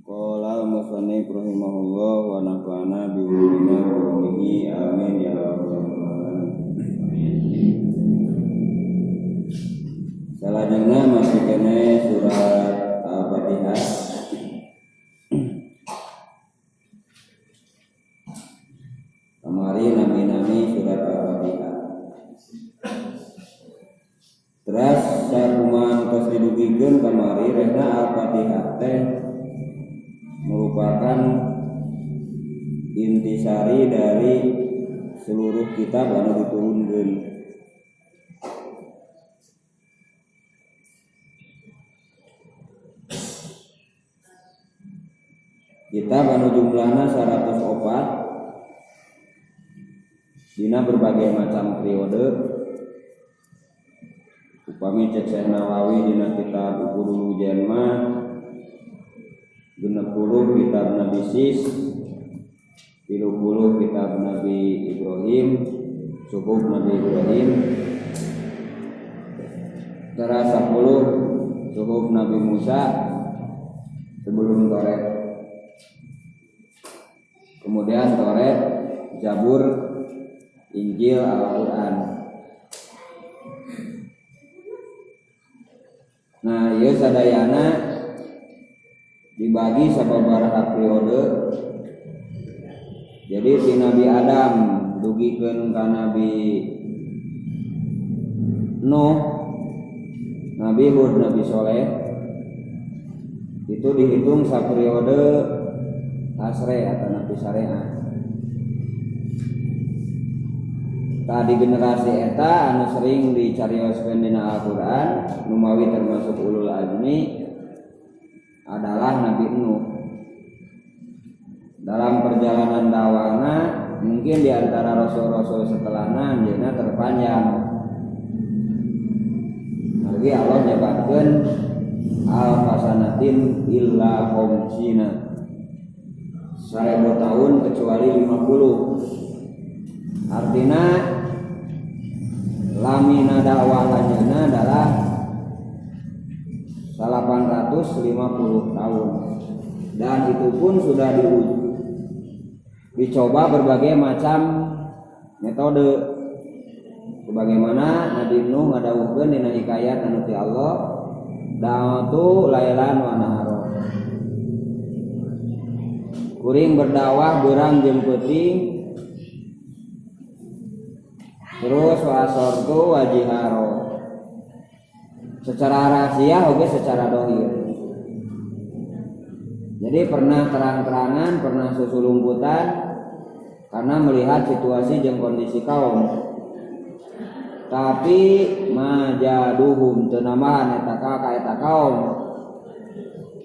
Qala al-musannif rahimahullah wa nafa'ana bi ulumina wa ulumihi amin ya rabbal alamin. Salajengna masih kene surat Al-Fatihah. Kamari nami surat Al-Fatihah. Terus sakuman tos didugikeun kamari rehna Al-Fatihah teh merupakan intisari dari seluruh kitab anu diturunkeun. Kitab anu jumlahna 104 dina berbagai macam periode. Upami cek Syekh Nawawi dina kitab Uqudul Ujan mah 60 kitab Nabi Sis, 30 kitab Nabi Ibrahim, suhuf Nabi Ibrahim, terus 10 suhuf Nabi Musa sebelum Toret. Kemudian Toret, Zabur, Injil, Al-Quran. Nah, ieu sadayana dibagi sababaraha periode. Jadi ti Nabi Adam dugikeun ka Nabi Nuh, Nabi Hud, Nabi Soleh, itu dihitung saperiode asre atau Nabi Syariah. Tadi generasi eta anu sering dicarioskeun dina Al-Quran numawi termasuk ulul azmi adalah Nabi Nuh. Dalam perjalanan dakwahna mungkin di antara rasul-rasul setelahna anjeunna terpanjang. Margi Allah nyebatkeun al-fasanatin illa khamsina, 1000 tahun kecuali 50. Artinya lamina dakwah lanjutna adalah 850 tahun, dan itu pun sudah dicoba berbagai macam metode. Sebagaimana Nabi Nuh ngadawuhkeun dina hikayat anu ti Allah, da'atu lailan wa nahara. Kuring berdakwah beurang jeung peuting, terus wasortu wajiharo, secara rahasia oke secara dohir. Jadi pernah terang-terangan, pernah susulumputan karena melihat situasi jeung kondisi kaum. Tapi majaduhum teu nambahan eta kaum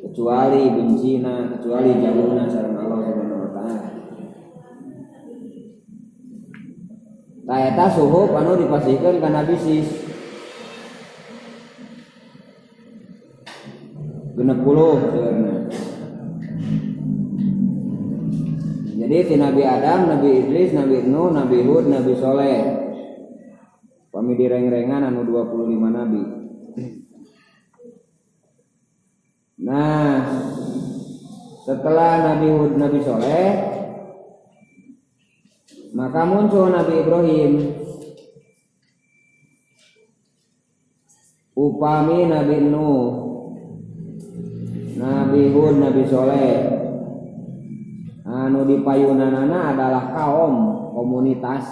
kecuali bencina, kecuali jauhna sareng Allah Subhanahu wa taala. Tah eta suhuf anu dipasihkeun ka Nabi Sis 60 sebenarnya. Jadi ti Nabi Adam, Nabi Idris, Nabi Nuh, Nabi Hud, Nabi Soleh, pami direng-rengan anu 25 nabi. Nah, setelah Nabi Hud, Nabi Soleh, maka muncul Nabi Ibrahim. Upami Nabi Nuh, Nabi Hud, Nabi Soleh, anu dipayunanana adalah kaum, komunitas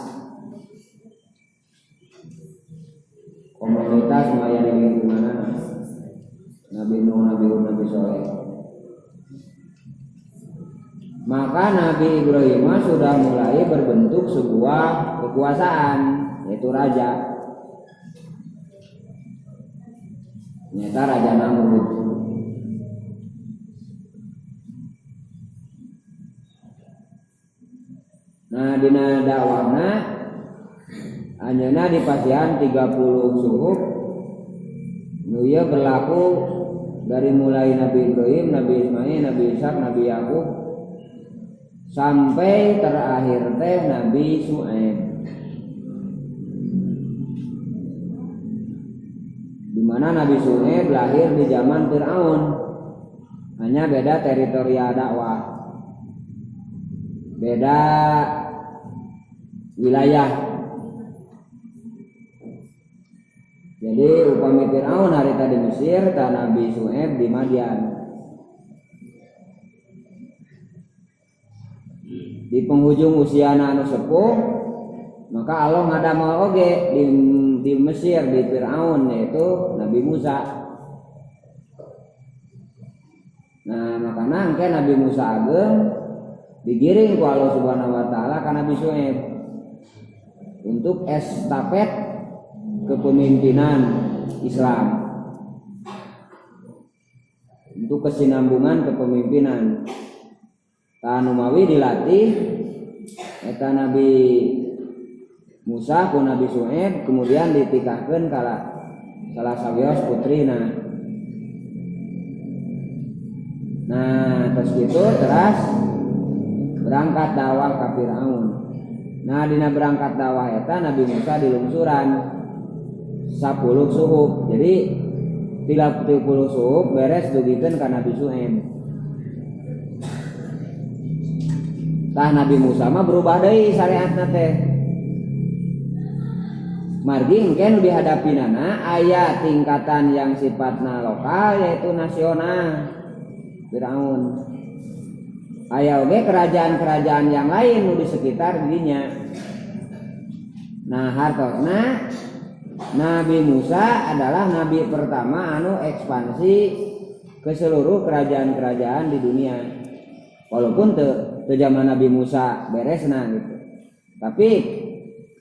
maya di lingkungan Nabi Nuh, Nabi Hud, Nabi Soleh. Maka Nabi Ibrahim sudah mulai berbentuk sebuah kekuasaan, yaitu raja. Ternyata Raja Namrud. Nah, dina dakwahna anjeunna dipasihan 30 suhuf. Nu ieu berlaku dari mulai Nabi Ibrahim, Nabi Ismail, Nabi Ishak, Nabi Yakub sampai terakhir teh Nabi Syuaib. Di mana Nabi Syuaib lahir di zaman Firaun. hanya beda teritorial dakwah, beda wilayah. Jadi upami Fir'aun harita di Mesir, ta Nabi Syuaib di Madian. Di penghujung usia anu sepuh, maka Allah ngadamel oge di Mesir di Fir'aun, yaitu Nabi Musa. Nah makanya engke Nabi Musa ageng digiring ku Allah Subhanahu wa taala ka Nabi Syuaib untuk estafet kepemimpinan Islam, untuk kesinambungan kepemimpinan. Tanu mawi dilatih eta Nabi Musa ku Nabi Syuaib, kemudian ditikahkeun kala salah sawios putrina. Nah terus gitu terus berangkat dakwah ka Firaun. Nah dina berangkat dakwah eta Nabi Musa dilungsuran 10 suhuf. Jadi 30 suhuf beres dugikeun ka Nabi Syuaib. Tah Nabi Musa mah berubah deui syariatna teh. Margi engke nu dihadapinana aya tingkatan yang sifatna lokal yaitu nasional. Firaun. Aya oge kerajaan-kerajaan yang lain nu di sekitar dirinya. Nah hartosna Nabi Musa adalah nabi pertama anu ekspansi ke seluruh kerajaan-kerajaan di dunia. Walaupun teu zaman Nabi Musa beresna gitu. Tapi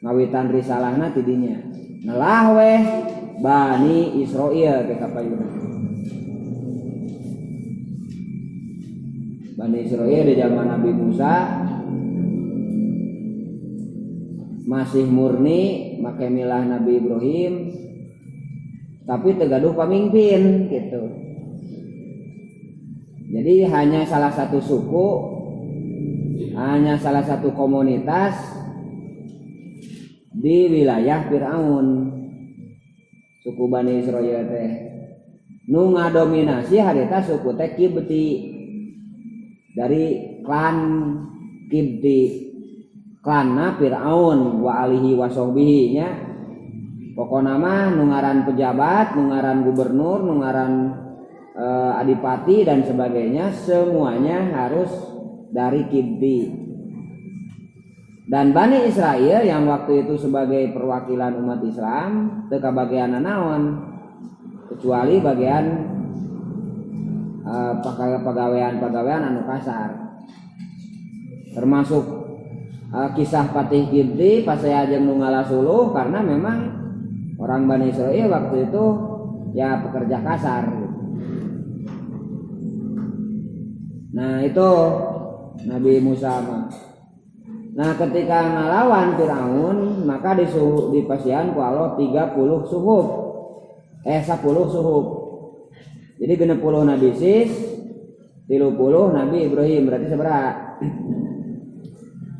ngawitan risalahna ti dinya. Nelah weh Bani Israil ke kapayuna. Bani Israil di zaman Nabi Musa masih murni make milah Nabi Ibrahim, tapi tegaduh pamimpin gitu. Jadi hanya salah satu suku, hanya salah satu komunitas di wilayah Fir'aun, suku Bani Israil teh nu ngadominasi harita suku teh Kibti, dari klan Kibti, klanna Fir'aun wa alihi wa sahbihi nya. Pokona mah nu ngaran pejabat, nu ngaran gubernur, nu ngaran adipati dan sebagainya semuanya harus dari Kibti. Dan Bani Israel yang waktu itu sebagai perwakilan umat Islam teu kabagean naon kecuali bagian pegawaian anu kasar, termasuk kisah Patih Kibti pas saya ajeng nu ngalasuluh, karena memang orang Bani Israil waktu itu ya pekerja kasar. Nah itu Nabi Musa mah. Nah ketika ngalawan Firaun maka dipasihan ku Allah 30 suhuf 10 suhuf. Jadi 60 Nabi Sis, 30 Nabi Ibrahim, berarti seberapa?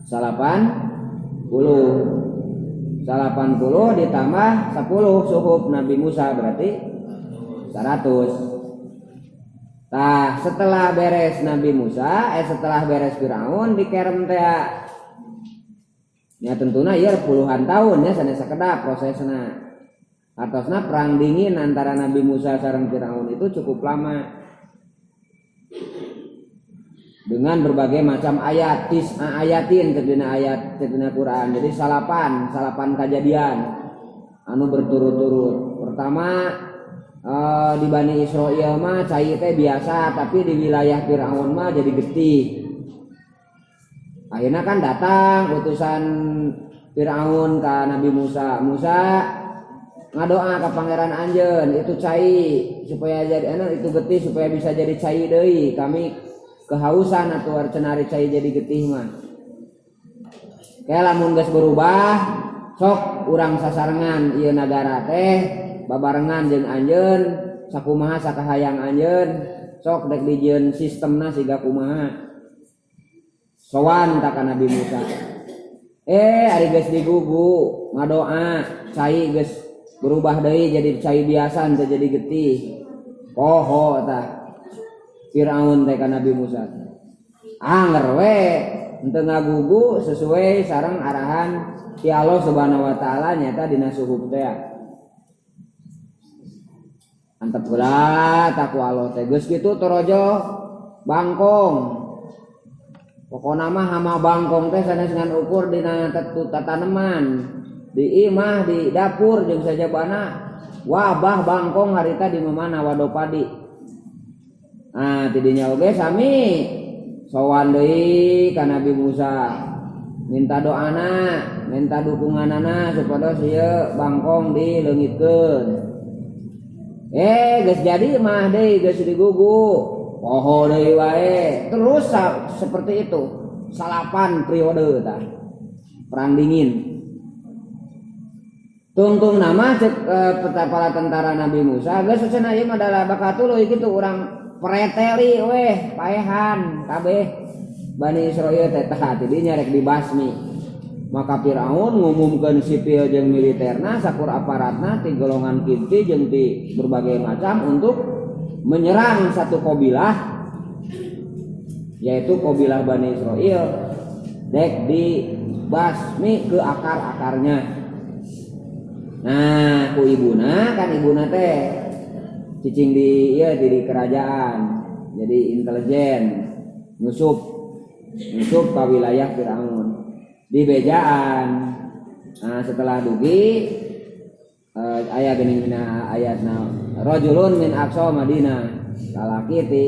80 ditambah 10 suhuf Nabi Musa berarti 100. Nah setelah beres Nabi Musa, setelah beres Firaun dikerem teh. Ya tentunya ya puluhan tahun ya sanes sakedap prosesna. Atosna perang dingin antara Nabi Musa sareng Firaun itu cukup lama. Dengan berbagai macam ayat, ayatin terdina ayat terdina Quran. Jadi salapan kejadian anu berturut-turut. Pertama di Bani Israil mah cai teh biasa, tapi di wilayah Firaun mah jadi getih. Akhirnya kan datang utusan Firaun ke Nabi Musa. Musa ngadoa ke pangeran anjeun itu cai supaya jadi itu getih supaya bisa jadi cai deui. Kami kehausan atuh cenari cai jadi getih mah. Kae lamun geus berubah sok urang sasarengan ieu nagara teh babarengan jeung anjeun sakumaha sakahayang anjeun sok dek dijieun sistemna siga kumaha. Sowan ta ka Nabi Musa. Ari geus digugu ngadoa cai geus berubah deui jadi cai biasa teu jadi getih. Poho tah. Firaun teh ka Nabi Musa. Anger we henteu ngagugu sesuai sareng arahan ti Allah Subhanahu wa taala nyata dina suhub teh. Antep heula taku Allah teh geus kitu torojo bangkong. Pokona mah hama bangkong teh sanes ngan ukur dina tataneman. Di imah di dapur jeung sajabana wabah bangkong harita di mana wado padi. Nah tidinya oge sami sowan deui ka Nabi Musa minta doana minta dukunganana supados ieu bangkong dileungitkeun. Geus jadi mah deui geus digugu poho deui wae terus seperti itu salapan periode tah perang dingin. Tungtung nama cek para tentara Nabi Musa geus cenah ieu mah adalah bakatuluy kitu urang preteli weh paehan kabeh Bani Israil teh tah tidinya rek dibasmi. Maka Firaun ngumumkeun sipil jeung militerna sakur aparatna ti golongan kinti jeung ti berbagai macam untuk menyerang satu kabilah yaitu kabilah Bani Israil dek dibasmi ke akar-akarnya. Nah, ku ibuna kan ibuna teh cicing di kerajaan, jadi intelijen, nyusup ke wilayah Firaun di bejaan. Nah, setelah dugi ayat geuning dina ayatna rajulun min aqsa Madinah, lalaki ti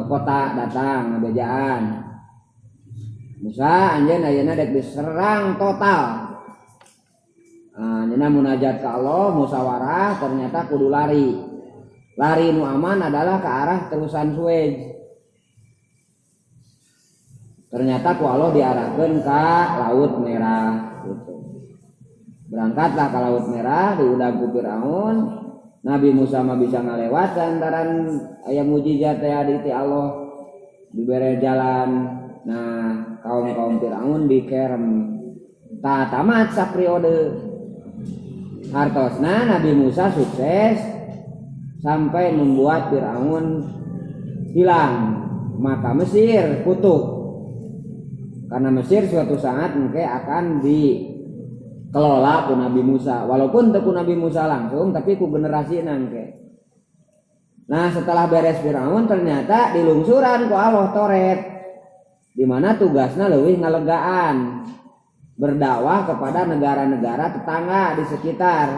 kota datang bejaan. Musa anjeun ayeuna dek diserang total. Nyana munajat ke Allah musyawarah ternyata kudu lari nu aman adalah ke arah terusan Suez. Ternyata ku Allah diarahkan ke Laut Merah gitu. Berangkatlah ke Laut Merah diudag ku Firaun. Nabi Musa mah bisa ngalewat lantaran aya mujizat teh di Allah dibere jalan. Nah kaum Firaun dikerem tak tamat sapriode. Hartosna Nabi Musa sukses sampai membuat Firaun hilang. Maka Mesir kutuk karena Mesir suatu saat mungkin akan dikelola ku Nabi Musa, walaupun ku Nabi Musa langsung tapi ku generasi nangke. Nah setelah beres Firaun ternyata dilungsuran ku Allah Toret di mana tugasnya leuwih ngalegaan berdakwah kepada negara-negara tetangga di sekitar.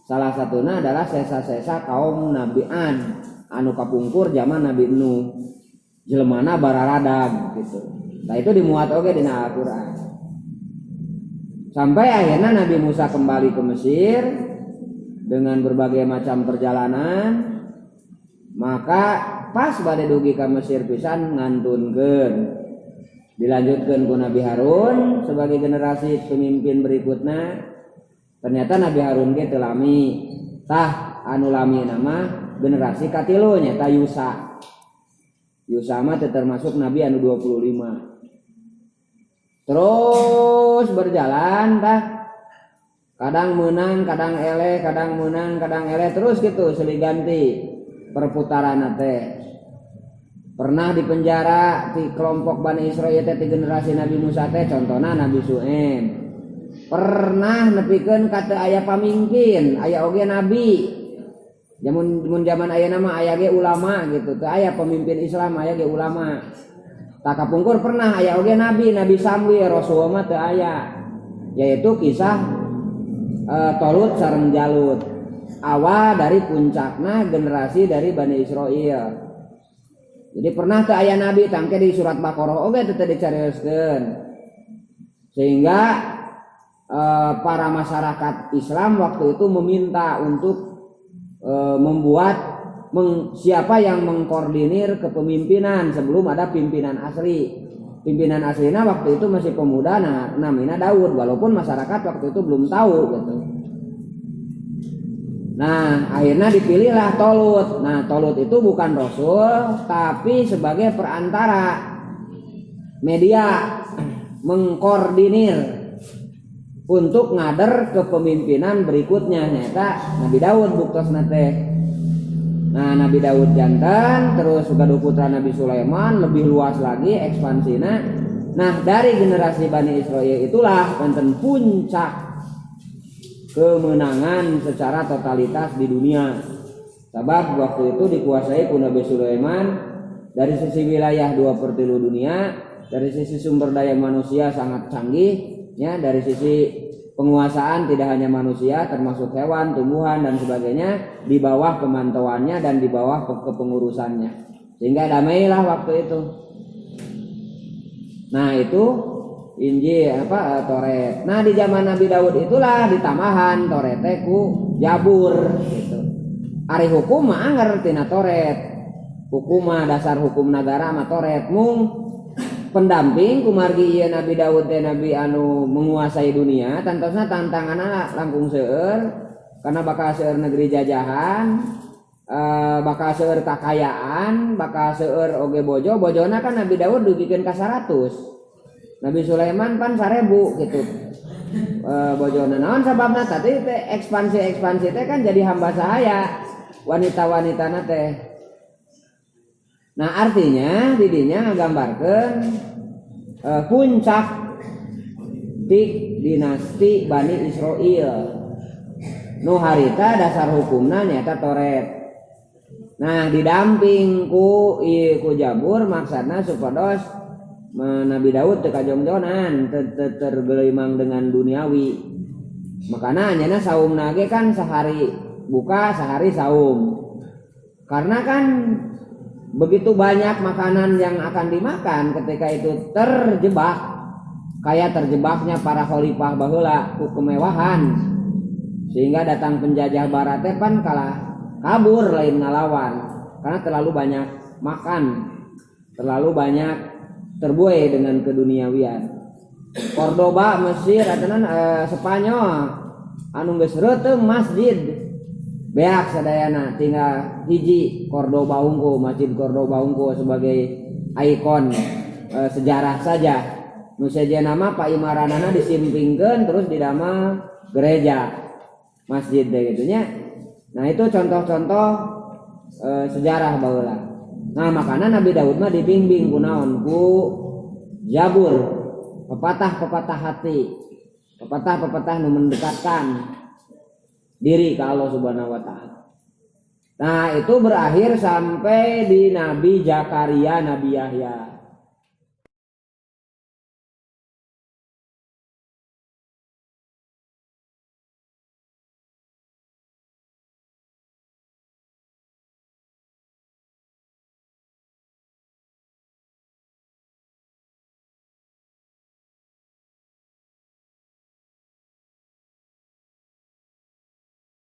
Salah satunya adalah sesa-sesa kaum Nabi An anu kapungkur zaman Nabi Nuh. Jelmana bararadag gitu. Nah itu dimuat oge dina Al-Qur'an. Sampai akhirnya Nabi Musa kembali ke Mesir dengan berbagai macam perjalanan. Maka pas bade dugi ka Mesir pisan ngantunkeun. Dilanjutkan ku Nabi Harun sebagai generasi pemimpin berikutnya. Ternyata Nabi Harun ge teu lami tah anu lami nama generasi katilu nyata Yusa. Yusa mah termasuk Nabi anu 25. Terus berjalan tah kadang menang kadang eleh kadang menang kadang eleh terus gitu silih ganti perputaran teh. Pernah dipenjara di kelompok Bani Israil teh di generasi Nabi Musa teh contohna Nabi Su'aib. Pernah nepikeun kata aya pamingkin, aya oge nabi. Zaman ayeuna mah aya ge ulama gitu. Teu aya pemimpin Islam aya ge ulama. Tak kapungkur pernah aya oge nabi, Nabi Samwir, Rasulullah mah teu aya. Yaitu kisah Tolut sareng Jalut. Awal dari puncakna generasi dari Bani Israil. Jadi pernah teu aya nabi tangke di surat Baqarah oge teu dicarioskeun. Sehingga para masyarakat Islam waktu itu meminta untuk membuat siapa yang mengkoordinir kepemimpinan sebelum ada pimpinan asli. Pimpinan aslinya waktu itu masih pemuda namanya Daud walaupun masyarakat waktu itu belum tahu gitu. Nah akhirnya dipilihlah Tolut. Nah Tolut itu bukan Rasul tapi sebagai perantara media mengkoordinir untuk ngader kepemimpinan berikutnya nyata Nabi Daud buktos nate. Nah Nabi Daud jantan, terus gaduh putra Nabi Sulaiman, lebih luas lagi ekspansina. Nah dari generasi Bani Israil itulah wonten puncak kemenangan secara totalitas di dunia. Sebab waktu itu dikuasai ku Nabi Sulaiman dari sisi wilayah 2/3 dunia, dari sisi sumber daya manusia sangat canggih, ya, dari sisi penguasaan tidak hanya manusia termasuk hewan, tumbuhan dan sebagainya di bawah pemantauannya dan di bawah kepengurusannya, sehingga damailah waktu itu. Nah itu Injil Toret. Nah di zaman Nabi Daud itulah ditamahan Torete ku Jabur gitu. Ari hukum mah anger tina Toret. Hukum mah dasar hukum negara mah Toret. Mung pendamping kumargi ieu Nabi Daud teh nabi anu menguasai dunia, tantosna tantanganna langkung seueur karena bakal seueur negeri jajahan, bakal seueur kakayaan, bakal seueur oge bojo. Bojona kan Nabi Daud dugikeun ka 100. Nabi Sulaiman pan 1000 gitu. Bojona naon sababna tadi teh ekspansi teh kan jadi hamba sahaya wanita-wanitana teh. Nah artinya didinya nggambarkeun puncak di dinasti Bani Israil. Nu harita dasar hukumna nyaeta Toret. Nah didamping ku Jabur maksudna supados Nabi Daud teu kajongjonan tergelimang dengan duniawi. Makana anyana saumna ge kan sehari buka sehari saum. Karena kan begitu banyak makanan yang akan dimakan ketika itu terjebak kayak terjebaknya para khalifah baheula ku kemewahan, sehingga datang penjajah barat teh pan kalah kabur lain ngalawan karena terlalu banyak makan, terlalu banyak terbuai dengan keduniawian. Cordoba Mesir atanan Spanyol anu geus reuteung masjid beak sadayana tinggal hiji Cordoba unggul, Masjid Cordoba unggul sebagai ikon sejarah saja. Nu sejenna mah paimaranana disimpingkeun terus didamel gereja masjid deh gitunya. Nah itu contoh-contoh sejarah baheula. Nah makanya Nabi Daud mah dibimbing ku naon ku Jabur, pepatah-pepatah hati, pepatah-pepatah nu mendekatkan diri ke Allah Subhanahu wa taala. Nah, itu berakhir sampai di Nabi Zakaria, Nabi Yahya.